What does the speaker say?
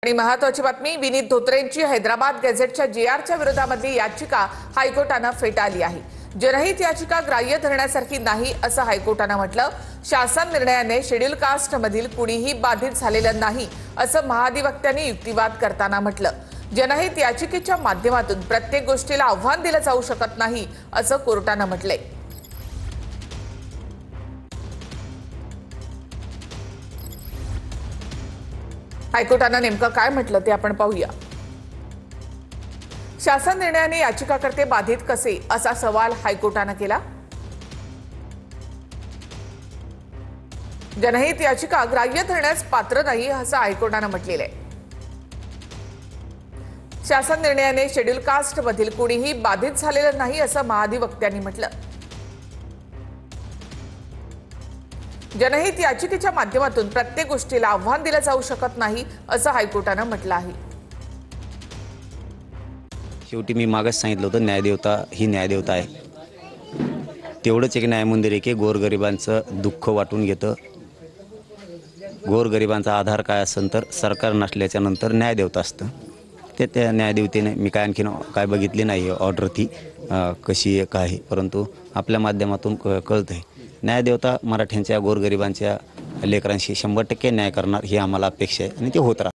आणि महत्त्वाची बातमी, विनीत धोत्रेंची हैदराबाद गॅझेटच्या जीआरच्या विरोधामधली याचिका हायकोर्टानं फेटाळली आहे। जनहित याचिका ग्राह्य धरण्यासारखी नाही असं हायकोर्टानं म्हटलं। शासन निर्णयाने शेड्यूल कास्ट मधील कुणीही बाधित झालेलं नाही असं महाधिवक्त्यांनी युक्तिवाद करताना म्हटलं। जनहित याचिकेच्या माध्यमातून प्रत्येक गोष्टीला आव्हान दिलं जाऊ शकत नाही असं कोर्टानं म्हटलंय। हायकोर्टानं नेमकं काय म्हटलं ते आपण पाहूया। शासन निर्णयाने याचिकाकर्ते बाधित कसे असा सवाल हायकोर्टानं केला। जनहित याचिका ग्राह्य धरण्यास पात्र नाही असं हायकोर्टानं म्हटलेलं आहे। शासन निर्णयाने शेड्यूल कास्ट मधील कुणीही बाधित झालेलं नाही असं महाधिवक्त्यांनी म्हटलं। जनहित याचिकेच्या माध्यमातून प्रत्येक गोष्टीला आव्हान दिलं जाऊ शकत नाही असं हायकोर्टानं म्हटलं आहे। शेवटी मी मागच सांगितलं होतं, न्यायदेवता ही न्यायदेवता आहे। तेवढंच एक न्यायमंदिर आहे की गोरगरिबांचं दुःख वाटून घेतं। गोरगरिबांचा आधार काय असेल तर सरकार नसल्याच्या नंतर न्यायदेवता असतं। त्या न्यायदेवतेने मी काय आणखीन काय बघितली नाही ऑर्डर ती कशी आहे काय, परंतु आपल्या माध्यमातून कळतं आहे न्यायदेवता मराठ्यांच्या गोरगरिबांच्या लेकरांशी 100% न्याय करणार ही आम्हाला अपेक्षा आहे आणि ते होत राहतं।